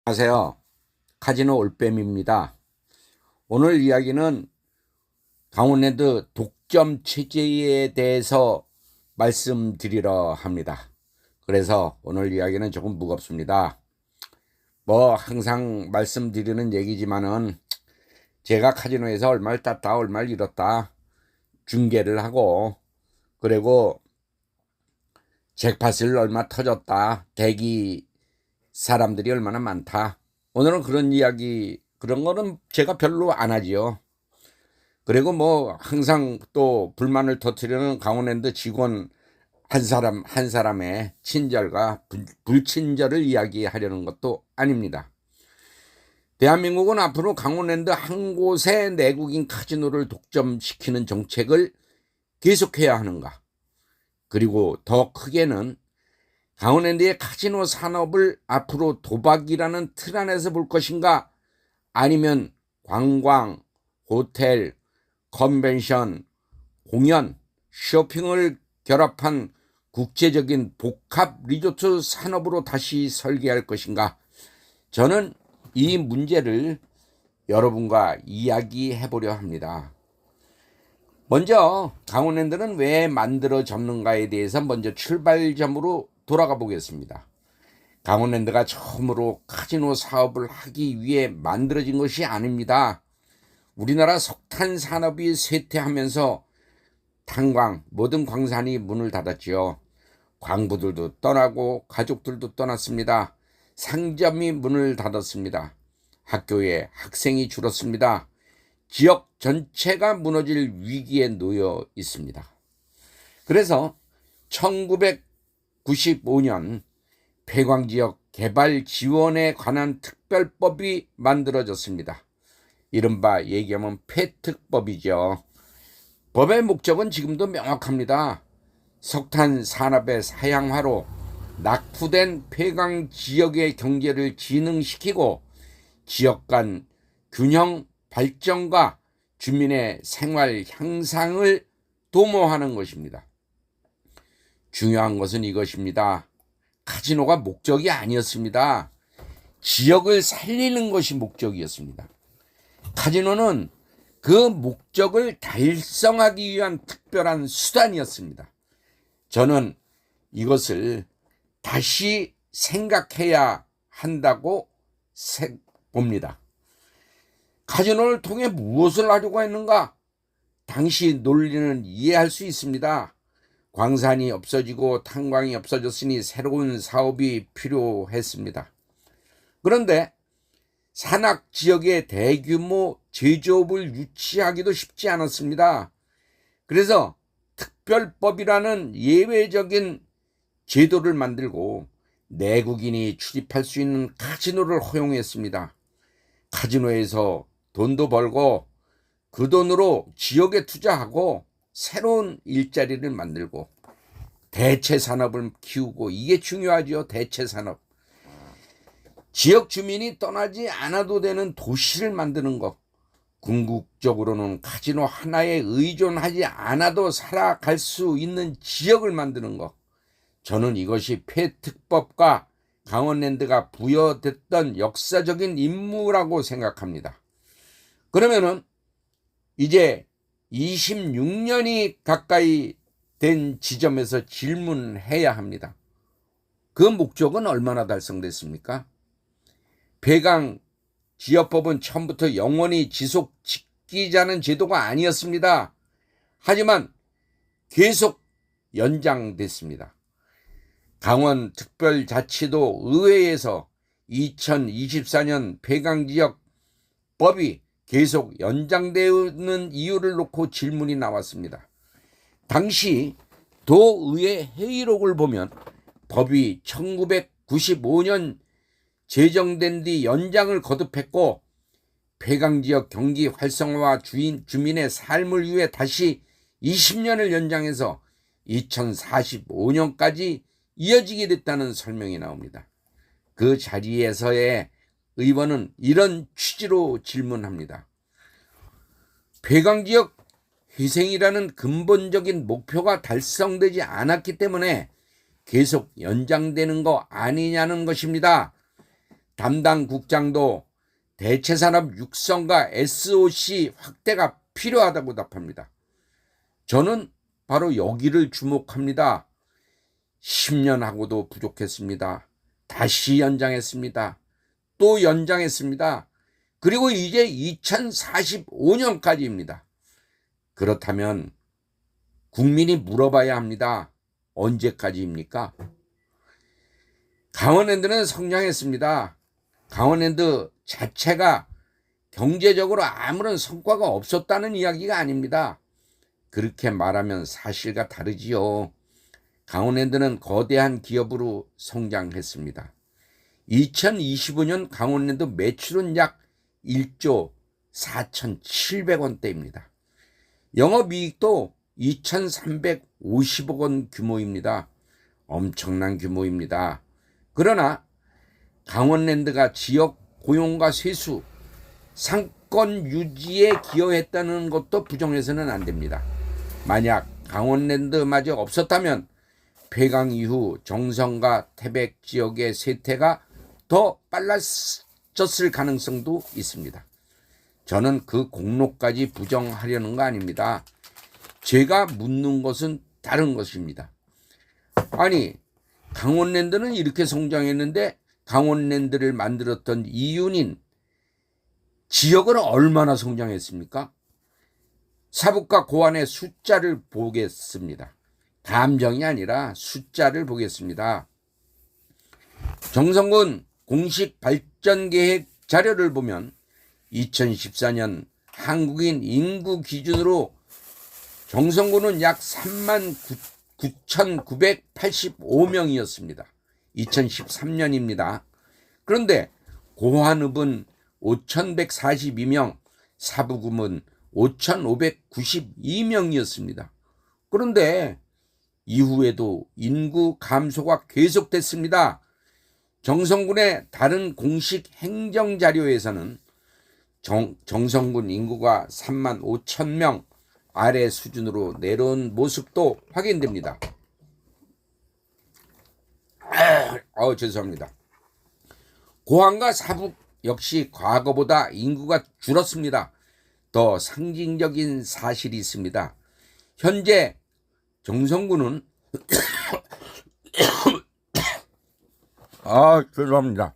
안녕하세요. 카지노 올빼미입니다. 오늘 이야기는 강원랜드 독점 체제에 대해서 말씀드리려 합니다. 그래서 오늘 이야기는 조금 무겁습니다. 항상 말씀드리는 얘기지만은 제가 카지노에서 얼마를 땄다 얼마를 잃었다 중계를 하고, 그리고 잭팟을 얼마 터졌다, 대기 사람들이 얼마나 많다, 오늘은 그런 거는 제가 별로 안 하지요. 그리고 항상 또 불만을 터뜨리는 강원랜드 직원 한 사람의 친절과 불친절을 이야기하려는 것도 아닙니다. 대한민국은 앞으로 강원랜드 한 곳에 내국인 카지노를 독점시키는 정책을 계속해야 하는가? 그리고 더 크게는 강원랜드의 카지노 산업을 앞으로 도박이라는 틀 안에서 볼 것인가, 아니면 관광, 호텔, 컨벤션, 공연, 쇼핑을 결합한 국제적인 복합 리조트 산업으로 다시 설계할 것인가? 저는 이 문제를 여러분과 이야기해 보려 합니다. 먼저 강원랜드는 왜 만들어졌는가에 대해서 먼저 출발점으로 돌아가 보겠습니다. 강원랜드가 처음으로 카지노 사업을 하기 위해 만들어진 것이 아닙니다. 우리나라 석탄 산업이 쇠퇴하면서 탄광, 모든 광산이 문을 닫았지요. 광부들도 떠나고 가족들도 떠났습니다. 상점이 문을 닫았습니다. 학교에 학생이 줄었습니다. 지역 전체가 무너질 위기에 놓여 있습니다. 그래서 1995년 폐광지역 개발 지원에 관한 특별법이 만들어졌습니다. 이른바 얘기하면 폐특법이죠. 법의 목적은 지금도 명확합니다. 석탄 산업의 사양화로 낙후된 폐광 지역의 경제를 진흥시키고 지역 간 균형 발전과 주민의 생활 향상을 도모하는 것입니다. 중요한 것은 이것입니다. 카지노가 목적이 아니었습니다. 지역을 살리는 것이 목적이었습니다. 카지노는 그 목적을 달성하기 위한 특별한 수단이었습니다. 저는 이것을 다시 생각해야 한다고 봅니다. 카지노를 통해 무엇을 하려고 했는가? 당시 논리는 이해할 수 있습니다. 광산이 없어지고 탄광이 없어졌으니 새로운 사업이 필요했습니다. 그런데 산악 지역에 대규모 제조업을 유치하기도 쉽지 않았습니다. 그래서 특별법이라는 예외적인 제도를 만들고 내국인이 출입할 수 있는 카지노를 허용했습니다. 카지노에서 돈도 벌고 그 돈으로 지역에 투자하고 새로운 일자리를 만들고 대체 산업을 키우고, 이게 중요하죠. 대체 산업. 지역 주민이 떠나지 않아도 되는 도시를 만드는 것. 궁극적으로는 카지노 하나에 의존하지 않아도 살아갈 수 있는 지역을 만드는 것. 저는 이것이 폐특법과 강원랜드가 부여됐던 역사적인 임무라고 생각합니다. 그러면은 이제 26년이 가까이 된 지점에서 질문해야 합니다. 그 목적은 얼마나 달성됐습니까? 폐광 지역법은 처음부터 영원히 지속지키자는 제도가 아니었습니다. 하지만 계속 연장됐습니다. 강원특별자치도 의회에서 2024년 폐광지역 법이 계속 연장되는 이유를 놓고 질문이 나왔습니다. 당시 도의회 회의록을 보면 법이 1995년 제정된 뒤 연장을 거듭했고, 폐광지역 경기 활성화와 주민의 삶을 위해 다시 20년을 연장해서 2045년까지 이어지게 됐다는 설명이 나옵니다. 그 자리에서의 의원은 이런 취지로 질문합니다. 폐광지역 희생이라는 근본적인 목표가 달성되지 않았기 때문에 계속 연장되는 거 아니냐는 것입니다. 담당 국장도 대체산업 육성과 SOC 확대가 필요하다고 답합니다. 저는 바로 여기를 주목합니다. 10년 하고도 부족했습니다. 다시 연장했습니다. 또 연장했습니다. 그리고 이제 2045년까지입니다. 그렇다면 국민이 물어봐야 합니다. 언제까지입니까? 강원랜드는 성장했습니다. 강원랜드 자체가 경제적으로 아무런 성과가 없었다는 이야기가 아닙니다. 그렇게 말하면 사실과 다르지요. 강원랜드는 거대한 기업으로 성장했습니다. 2025년 강원랜드 매출은 약 1조 4,700원대입니다. 영업이익도 2,350억 원 규모입니다. 엄청난 규모입니다. 그러나 강원랜드가 지역 고용과 세수, 상권 유지에 기여했다는 것도 부정해서는 안 됩니다. 만약 강원랜드마저 없었다면 폐강 이후 정선과 태백 지역의 쇠퇴가 더 빨라졌을 가능성도 있습니다. 저는 그 공로까지 부정하려는 거 아닙니다. 제가 묻는 것은 다른 것입니다. 아니, 강원랜드는 이렇게 성장했는데 강원랜드를 만들었던 이윤인 지역은 얼마나 성장했습니까? 사북과 고안의 숫자를 보겠습니다. 감정이 아니라 숫자를 보겠습니다. 정성군 공식 발전계획 자료를 보면 2014년 한국인 인구 기준으로 정성군은 약 39,985명이었습니다. 2013년입니다. 그런데 고한읍은 5,142명, 사부금은 5,592명이었습니다. 그런데 이후에도 인구 감소가 계속됐습니다. 정성군의 다른 공식 행정 자료에서는 정성군 인구가 3만 5천 명 아래 수준으로 내려온 모습도 확인됩니다. 죄송합니다. 고항과 사북 역시 과거보다 인구가 줄었습니다. 더 상징적인 사실이 있습니다. 현재 정성군은 죄송합니다.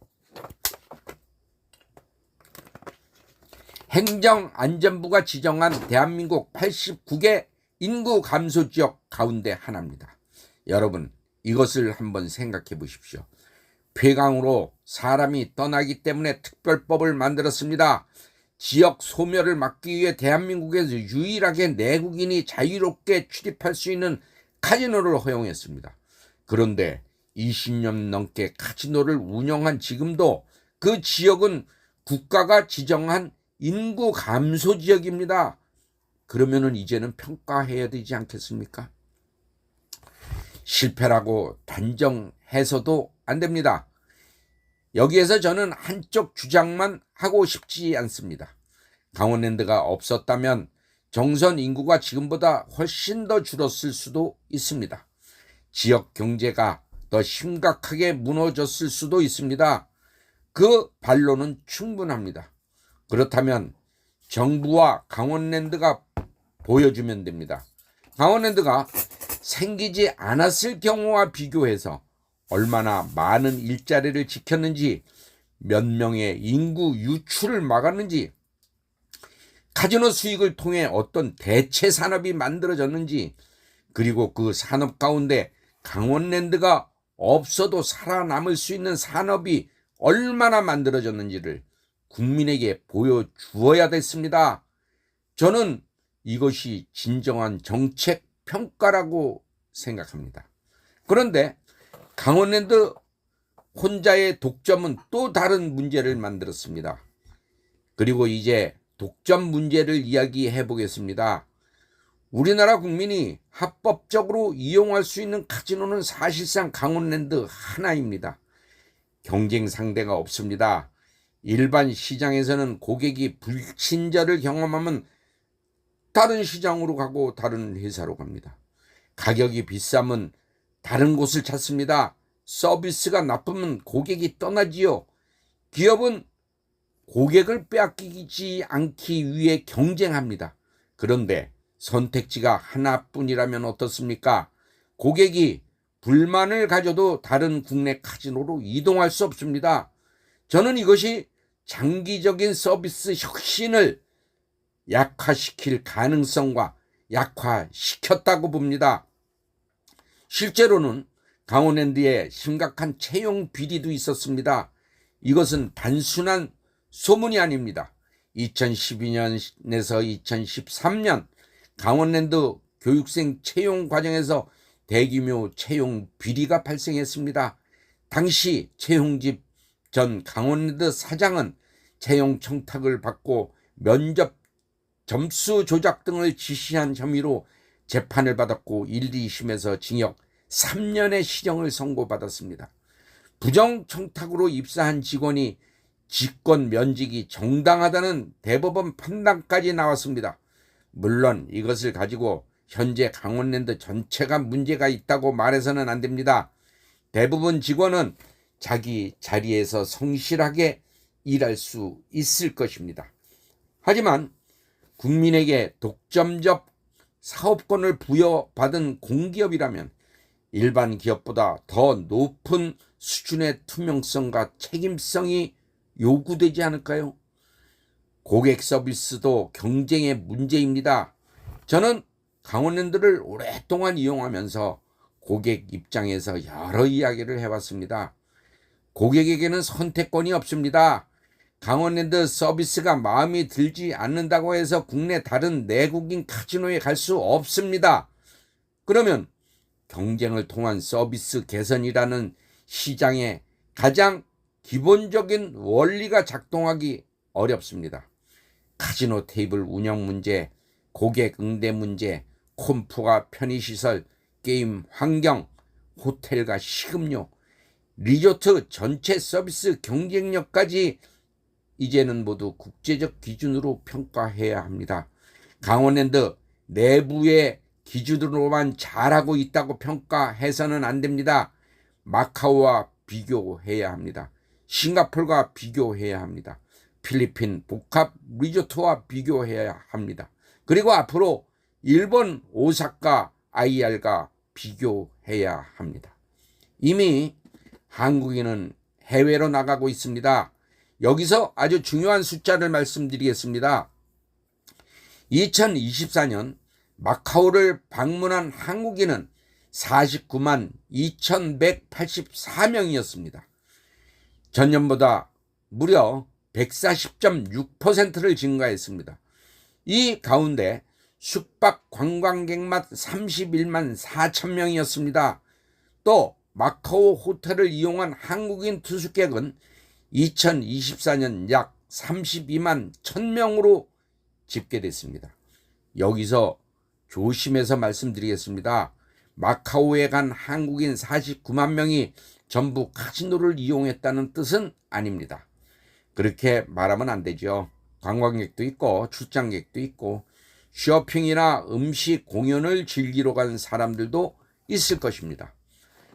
행정안전부가 지정한 대한민국 89개 인구 감소 지역 가운데 하나입니다. 여러분, 이것을 한번 생각해 보십시오. 폐강으로 사람이 떠나기 때문에 특별법을 만들었습니다. 지역 소멸을 막기 위해 대한민국에서 유일하게 내국인이 자유롭게 출입할 수 있는 카지노를 허용했습니다. 그런데 20년 넘게 카지노를 운영한 지금도 그 지역은 국가가 지정한 인구 감소 지역입니다. 그러면은 이제는 평가해야 되지 않겠습니까? 실패라고 단정해서도 안 됩니다. 여기에서 저는 한쪽 주장만 하고 싶지 않습니다. 강원랜드가 없었다면 정선 인구가 지금보다 훨씬 더 줄었을 수도 있습니다. 지역 경제가 더 심각하게 무너졌을 수도 있습니다. 그 반론은 충분합니다. 그렇다면 정부와 강원랜드가 보여주면 됩니다. 강원랜드가 생기지 않았을 경우와 비교해서 얼마나 많은 일자리를 지켰는지, 몇 명의 인구 유출을 막았는지, 카지노 수익을 통해 어떤 대체 산업이 만들어졌는지, 그리고 그 산업 가운데 강원랜드가 없어도 살아남을 수 있는 산업이 얼마나 만들어졌는지를 국민에게 보여주어야 됐습니다. 저는 이것이 진정한 정책 평가라고 생각합니다. 그런데 강원랜드 혼자의 독점은 또 다른 문제를 만들었습니다. 그리고 이제 독점 문제를 이야기해 보겠습니다. 우리나라 국민이 합법적으로 이용할 수 있는 카지노는 사실상 강원랜드 하나입니다. 경쟁 상대가 없습니다. 일반 시장에서는 고객이 불친절을 경험하면 다른 시장으로 가고 다른 회사로 갑니다. 가격이 비싸면 다른 곳을 찾습니다. 서비스가 나쁘면 고객이 떠나지요. 기업은 고객을 빼앗기지 않기 위해 경쟁합니다. 그런데 선택지가 하나뿐이라면 어떻습니까? 고객이 불만을 가져도 다른 국내 카지노로 이동할 수 없습니다. 저는 이것이 장기적인 서비스 혁신을 약화시킬 가능성과 약화시켰다고 봅니다. 실제로는 강원랜드에 심각한 채용 비리도 있었습니다. 이것은 단순한 소문이 아닙니다. 2012년에서 2013년 강원랜드 교육생 채용 과정에서 대규모 채용 비리가 발생했습니다. 당시 채용집 전 강원랜드 사장은 채용 청탁을 받고 면접 점수 조작 등을 지시한 혐의로 재판을 받았고 1, 2심에서 징역 3년의 실형을 선고받았습니다. 부정 청탁으로 입사한 직원이 직권 면직이 정당하다는 대법원 판단까지 나왔습니다. 물론 이것을 가지고 현재 강원랜드 전체가 문제가 있다고 말해서는 안 됩니다. 대부분 직원은 자기 자리에서 성실하게 일할 수 있을 것입니다. 하지만 국민에게 독점적 사업권을 부여받은 공기업이라면 일반 기업보다 더 높은 수준의 투명성과 책임성이 요구되지 않을까요? 고객 서비스도 경쟁의 문제입니다. 저는 강원랜드를 오랫동안 이용하면서 고객 입장에서 여러 이야기를 해왔습니다. 고객에게는 선택권이 없습니다. 강원랜드 서비스가 마음에 들지 않는다고 해서 국내 다른 내국인 카지노에 갈 수 없습니다. 그러면 경쟁을 통한 서비스 개선이라는 시장의 가장 기본적인 원리가 작동하기 어렵습니다. 카지노 테이블 운영 문제, 고객 응대 문제, 콤프와 편의시설, 게임 환경, 호텔과 식음료, 리조트 전체 서비스 경쟁력까지 이제는 모두 국제적 기준으로 평가해야 합니다. 강원랜드 내부의 기준으로만 잘하고 있다고 평가해서는 안 됩니다. 마카오와 비교해야 합니다. 싱가포르와 비교해야 합니다. 필리핀 복합 리조트와 비교해야 합니다. 그리고 앞으로 일본 오사카 IR과 비교해야 합니다. 이미 한국인은 해외로 나가고 있습니다. 여기서 아주 중요한 숫자를 말씀드리겠습니다. 2024년 마카오를 방문한 한국인은 49만 2184명이었습니다. 전년보다 무려 140.6%를 증가했습니다. 이 가운데 숙박 관광객만 31만 4천 명이었습니다. 또 마카오 호텔을 이용한 한국인 투숙객은 2024년 약 32만 1,000명으로 집계됐습니다. 여기서 조심해서 말씀드리겠습니다. 마카오에 간 한국인 49만 명이 전부 카지노를 이용했다는 뜻은 아닙니다. 그렇게 말하면 안 되죠. 관광객도 있고 출장객도 있고 쇼핑이나 음식 공연을 즐기러 간 사람들도 있을 것입니다.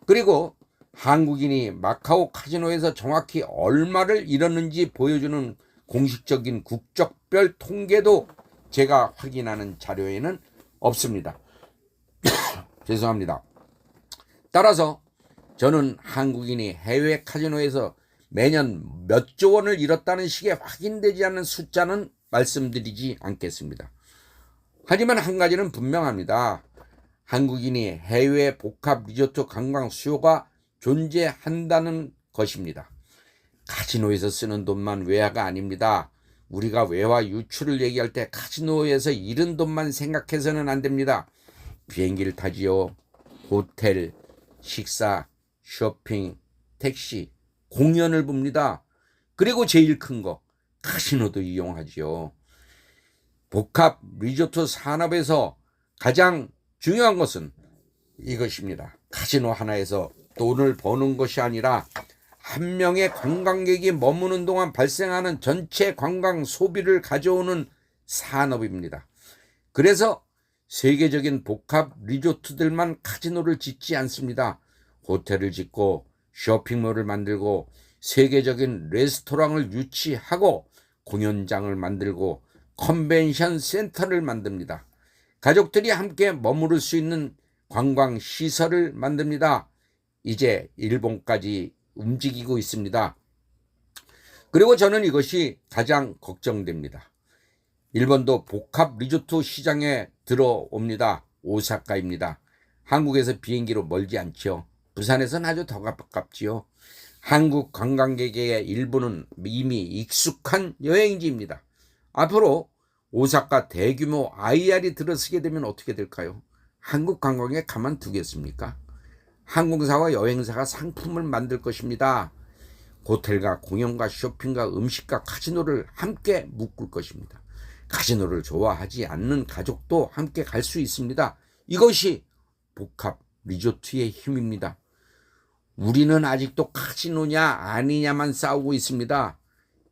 그리고 한국인이 마카오 카지노에서 정확히 얼마를 잃었는지 보여주는 공식적인 국적별 통계도 제가 확인하는 자료에는 없습니다. 죄송합니다. 따라서 저는 한국인이 해외 카지노에서 매년 몇 조 원을 잃었다는 식의 확인되지 않는 숫자는 말씀드리지 않겠습니다. 하지만 한 가지는 분명합니다. 한국인이 해외 복합 리조트 관광 수요가 존재한다는 것입니다. 카지노에서 쓰는 돈만 외화가 아닙니다. 우리가 외화 유출을 얘기할 때 카지노에서 잃은 돈만 생각해서는 안 됩니다. 비행기를 타지요, 호텔, 식사, 쇼핑, 택시, 공연을 봅니다. 그리고 제일 큰 거 카지노도 이용하지요. 복합 리조트 산업에서 가장 중요한 것은 이것입니다. 카지노 하나에서 돈을 버는 것이 아니라 한 명의 관광객이 머무는 동안 발생하는 전체 관광 소비를 가져오는 산업입니다. 그래서 세계적인 복합 리조트들만 카지노를 짓지 않습니다. 호텔을 짓고 쇼핑몰을 만들고 세계적인 레스토랑을 유치하고 공연장을 만들고 컨벤션 센터를 만듭니다. 가족들이 함께 머무를 수 있는 관광 시설을 만듭니다. 이제 일본까지 움직이고 있습니다. 그리고 저는 이것이 가장 걱정됩니다. 일본도 복합 리조트 시장에 들어옵니다. 오사카입니다. 한국에서 비행기로 멀지 않죠. 부산에서는 아주 더 가깝지요. 한국 관광객에게 일본은 이미 익숙한 여행지입니다. 앞으로 오사카 대규모 IR이 들어서게 되면 어떻게 될까요? 한국 관광에 가만두겠습니까? 항공사와 여행사가 상품을 만들 것입니다. 호텔과 공연과 쇼핑과 음식과 카지노를 함께 묶을 것입니다. 카지노를 좋아하지 않는 가족도 함께 갈 수 있습니다. 이것이 복합 리조트의 힘입니다. 우리는 아직도 카지노냐 아니냐만 싸우고 있습니다.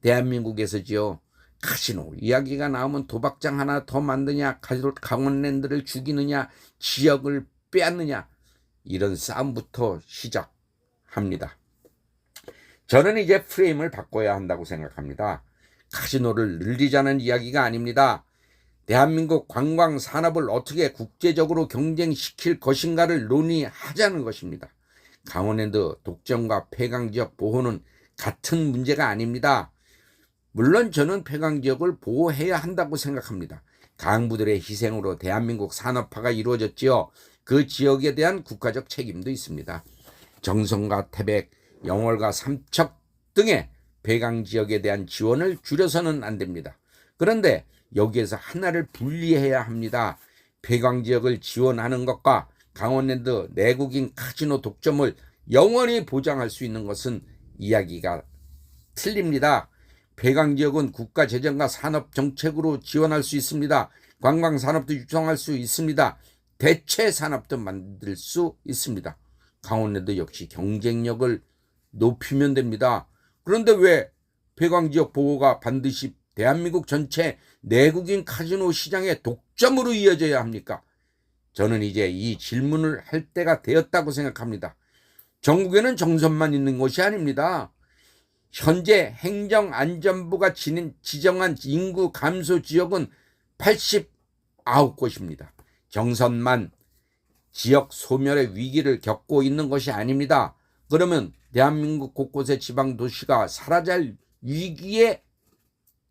대한민국에서지요. 카지노 이야기가 나오면 도박장 하나 더 만드냐, 강원랜드를 죽이느냐, 지역을 빼앗느냐, 이런 싸움부터 시작합니다. 저는 이제 프레임을 바꿔야 한다고 생각합니다. 카지노를 늘리자는 이야기가 아닙니다. 대한민국 관광 산업을 어떻게 국제적으로 경쟁시킬 것인가를 논의하자는 것입니다. 강원랜드 독점과 폐광지역 보호는 같은 문제가 아닙니다. 물론 저는 폐광지역을 보호해야 한다고 생각합니다. 강부들의 희생으로 대한민국 산업화가 이루어졌지요. 그 지역에 대한 국가적 책임도 있습니다. 정선과 태백, 영월과 삼척 등의 폐광지역에 대한 지원을 줄여서는 안 됩니다. 그런데 여기에서 하나를 분리해야 합니다. 폐광지역을 지원하는 것과 강원랜드 내국인 카지노 독점을 영원히 보장할 수 있는 것은 이야기가 틀립니다. 폐광지역은 국가 재정과 산업 정책으로 지원할 수 있습니다. 관광산업도 육성할 수 있습니다. 대체 산업도 만들 수 있습니다. 강원랜드 역시 경쟁력을 높이면 됩니다. 그런데 왜 폐광지역 보호가 반드시 대한민국 전체 내국인 카지노 시장의 독점으로 이어져야 합니까? 저는 이제 이 질문을 할 때가 되었다고 생각합니다. 전국에는 정선만 있는 것이 아닙니다. 현재 행정안전부가 지정한 인구 감소 지역은 89곳입니다. 정선만 지역 소멸의 위기를 겪고 있는 것이 아닙니다. 그러면 대한민국 곳곳의 지방도시가 사라질 위기에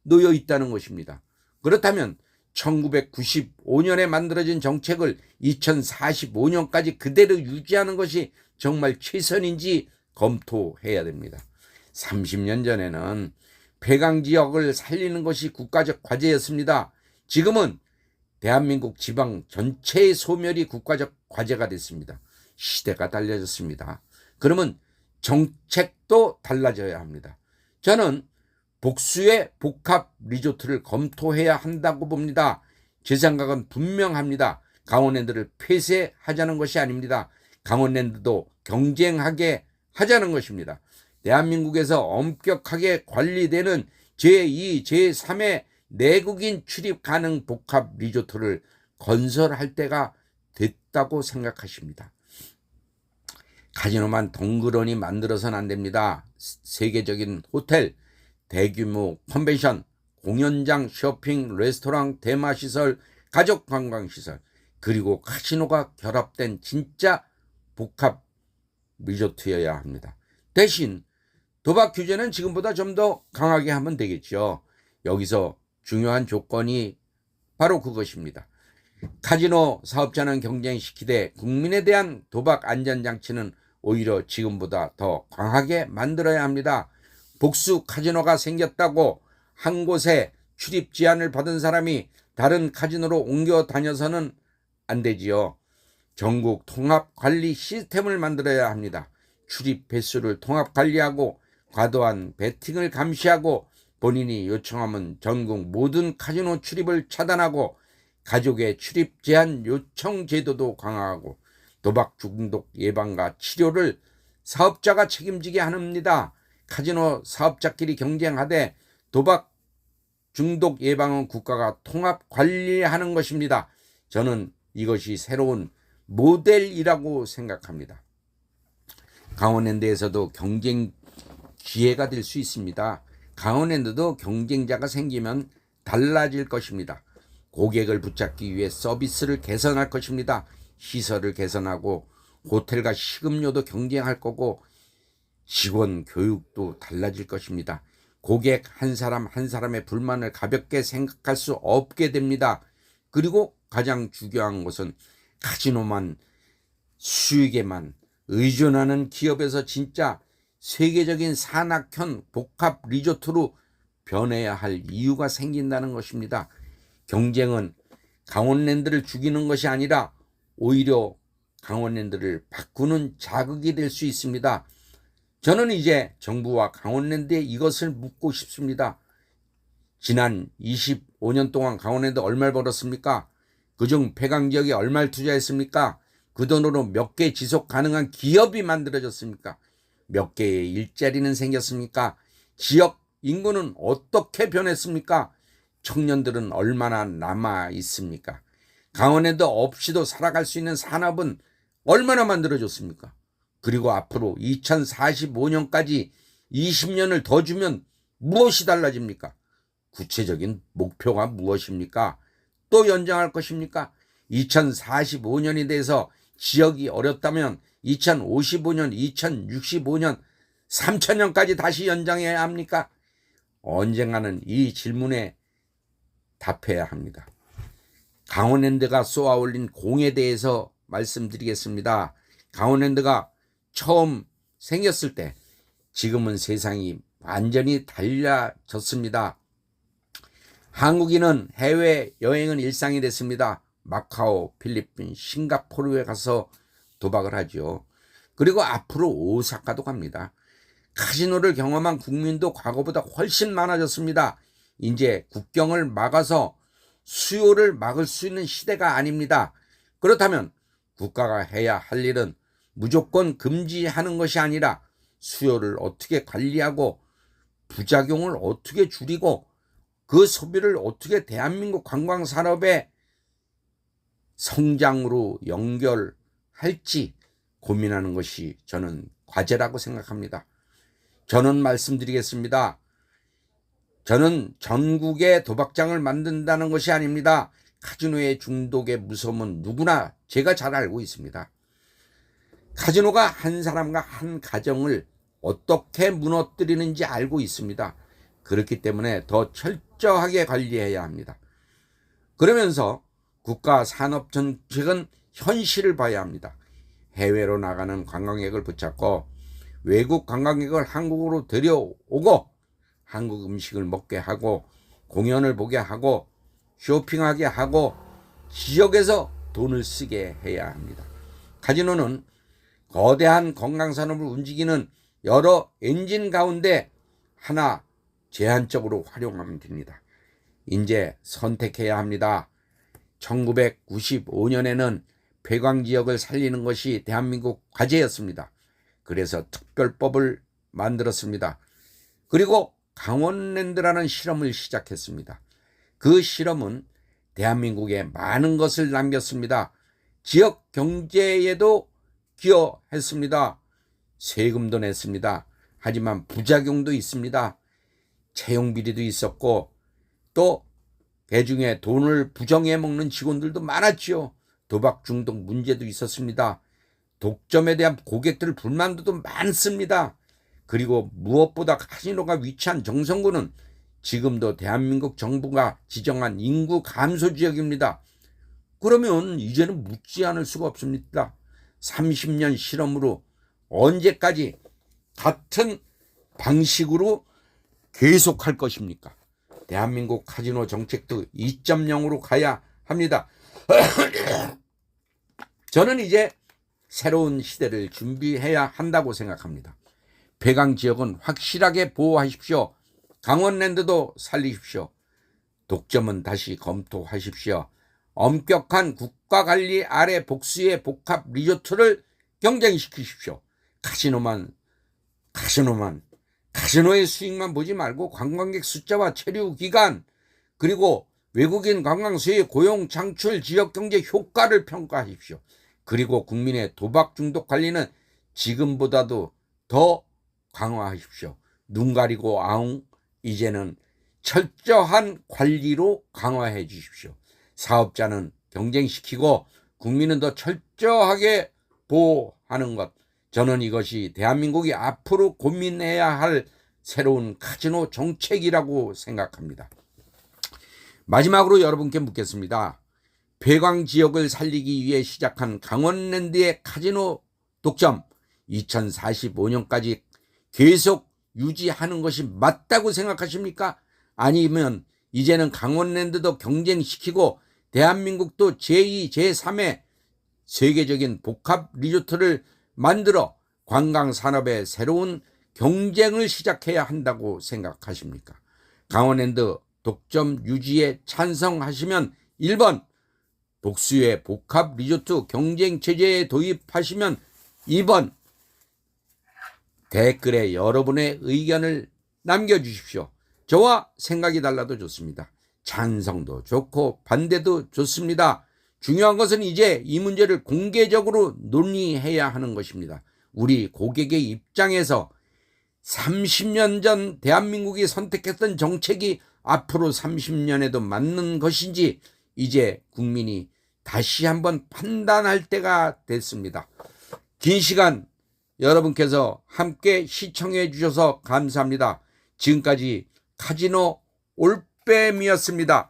놓여 있다는 것입니다. 그렇다면 1995년에 만들어진 정책을 2045년까지 그대로 유지하는 것이 정말 최선인지 검토해야 됩니다. 30년 전에는 폐광지역을 살리는 것이 국가적 과제였습니다. 지금은 대한민국 지방 전체의 소멸이 국가적 과제가 됐습니다. 시대가 달라졌습니다. 그러면 정책도 달라져야 합니다. 저는 복수의 복합 리조트를 검토해야 한다고 봅니다. 제 생각은 분명합니다. 강원랜드를 폐쇄하자는 것이 아닙니다. 강원랜드도 경쟁하게 하자는 것입니다. 대한민국에서 엄격하게 관리되는 제2, 제3의 내국인 출입 가능 복합 리조트를 건설할 때가 됐다고 생각하십니다. 카지노만 덩그러니 만들어서는 안 됩니다. 세계적인 호텔, 대규모 컨벤션, 공연장, 쇼핑, 레스토랑, 테마시설, 가족 관광시설, 그리고 카지노가 결합된 진짜 복합 리조트여야 합니다. 대신 도박 규제는 지금보다 좀 더 강하게 하면 되겠죠. 여기서 중요한 조건이 바로 그것입니다. 카지노 사업자는 경쟁시키되 국민에 대한 도박 안전장치는 오히려 지금보다 더 강하게 만들어야 합니다. 복수 카지노가 생겼다고 한 곳에 출입 제한을 받은 사람이 다른 카지노로 옮겨 다녀서는 안 되지요. 전국 통합 관리 시스템을 만들어야 합니다. 출입 횟수를 통합 관리하고 과도한 베팅을 감시하고 본인이 요청하면 전국 모든 카지노 출입을 차단하고 가족의 출입 제한 요청 제도도 강화하고 도박 중독 예방과 치료를 사업자가 책임지게 합니다. 카지노 사업자끼리 경쟁하되 도박 중독 예방은 국가가 통합 관리하는 것입니다. 저는 이것이 새로운 모델이라고 생각합니다. 강원랜드에서도 기회가 될 수 있습니다. 강원랜드도 경쟁자가 생기면 달라질 것입니다. 고객을 붙잡기 위해 서비스를 개선할 것입니다. 시설을 개선하고 호텔과 식음료도 경쟁할 거고 직원 교육도 달라질 것입니다. 고객 한 사람 한 사람의 불만을 가볍게 생각할 수 없게 됩니다. 그리고 가장 중요한 것은 카지노만 수익에만 의존하는 기업에서 진짜 세계적인 산악형 복합 리조트로 변해야 할 이유가 생긴다는 것입니다. 경쟁은 강원랜드를 죽이는 것이 아니라 오히려 강원랜드를 바꾸는 자극이 될 수 있습니다. 저는 이제 정부와 강원랜드에 이것을 묻고 싶습니다. 지난 25년 동안 강원랜드 얼마를 벌었습니까? 그중 폐광지역에 얼마를 투자했습니까? 그 돈으로 몇 개 지속 가능한 기업이 만들어졌습니까? 몇 개의 일자리는 생겼습니까? 지역 인구는 어떻게 변했습니까? 청년들은 얼마나 남아 있습니까? 강원랜드 없이도 살아갈 수 있는 산업은 얼마나 만들어졌습니까? 그리고 앞으로 2045년까지 20년을 더 주면 무엇이 달라집니까? 구체적인 목표가 무엇입니까? 또 연장할 것입니까? 2045년이 돼서 지역이 어렵다면 2055년, 2065년, 3000년까지 다시 연장해야 합니까? 언젠가는 이 질문에 답해야 합니다. 강원랜드가 쏘아올린 공에 대해서 말씀드리겠습니다. 강원랜드가 처음 생겼을 때 지금은 세상이 완전히 달라졌습니다. 한국인은 해외여행은 일상이 됐습니다. 마카오, 필리핀, 싱가포르에 가서 도박을 하죠. 그리고 앞으로 오사카도 갑니다. 카지노를 경험한 국민도 과거보다 훨씬 많아졌습니다. 이제 국경을 막아서 수요를 막을 수 있는 시대가 아닙니다. 그렇다면 국가가 해야 할 일은 무조건 금지하는 것이 아니라 수요를 어떻게 관리하고 부작용을 어떻게 줄이고 그 소비를 어떻게 대한민국 관광산업의 성장으로 연결할지 고민하는 것이 저는 과제라고 생각합니다. 저는 말씀드리겠습니다. 저는 전국에 도박장을 만든다는 것이 아닙니다. 카지노의 중독의 무서움은 누구나 제가 잘 알고 있습니다. 카지노가 한 사람과 한 가정을 어떻게 무너뜨리는지 알고 있습니다. 그렇기 때문에 더 철저하게 관리해야 합니다. 그러면서 국가 산업 정책은 현실을 봐야 합니다. 해외로 나가는 관광객을 붙잡고 외국 관광객을 한국으로 데려오고 한국 음식을 먹게 하고 공연을 보게 하고 쇼핑하게 하고 지역에서 돈을 쓰게 해야 합니다. 카지노는 거대한 관광산업을 움직이는 여러 엔진 가운데 하나 제한적으로 활용하면 됩니다. 이제 선택해야 합니다. 1995년에는 폐광지역을 살리는 것이 대한민국 과제였습니다. 그래서 특별법을 만들었습니다. 그리고 강원랜드라는 실험을 시작했습니다. 그 실험은 대한민국에 많은 것을 남겼습니다. 지역 경제에도 기여했습니다. 세금도 냈습니다. 하지만 부작용도 있습니다. 채용비리도 있었고 또 대중의 돈을 부정해 먹는 직원들도 많았죠. 도박 중독 문제도 있었습니다. 독점에 대한 고객들 불만도 많습니다. 그리고 무엇보다 카지노가 위치한 정선구는 지금도 대한민국 정부가 지정한 인구 감소 지역입니다. 그러면 이제는 묻지 않을 수가 없습니다. 30년 실험으로 언제까지 같은 방식으로 계속할 것입니까? 대한민국 카지노 정책도 2.0으로 가야 합니다. 저는 이제 새로운 시대를 준비해야 한다고 생각합니다. 폐광 지역은 확실하게 보호하십시오. 강원랜드도 살리십시오. 독점은 다시 검토하십시오. 엄격한 국가관리 아래 복수의 복합 리조트를 경쟁시키십시오. 카지노의 수익만 보지 말고 관광객 숫자와 체류 기간 그리고 외국인 관광 수의 고용 창출 지역 경제 효과를 평가하십시오. 그리고 국민의 도박 중독 관리는 지금보다도 더 강화하십시오. 눈 가리고 아웅, 이제는 철저한 관리로 강화해 주십시오. 사업자는 경쟁시키고 국민은 더 철저하게 보호하는 것. 저는 이것이 대한민국이 앞으로 고민해야 할 새로운 카지노 정책이라고 생각합니다. 마지막으로 여러분께 묻겠습니다. 폐광 지역을 살리기 위해 시작한 강원랜드의 카지노 독점 2045년까지 계속 유지하는 것이 맞다고 생각하십니까? 아니면 이제는 강원랜드도 경쟁시키고 대한민국도 제2, 제3의 세계적인 복합 리조트를 만들어 관광산업의 새로운 경쟁을 시작해야 한다고 생각하십니까? 강원랜드 독점 유지에 찬성하시면 1번, 복수의 복합 리조트 경쟁체제에 도입하시면 2번, 댓글에 여러분의 의견을 남겨주십시오. 저와 생각이 달라도 좋습니다. 찬성도 좋고 반대도 좋습니다. 중요한 것은 이제 이 문제를 공개적으로 논의해야 하는 것입니다. 우리 고객의 입장에서 30년 전 대한민국이 선택했던 정책이 앞으로 30년에도 맞는 것인지 이제 국민이 다시 한번 판단할 때가 됐습니다. 긴 시간 여러분께서 함께 시청해 주셔서 감사합니다. 지금까지 카지노 올빼미였습니다.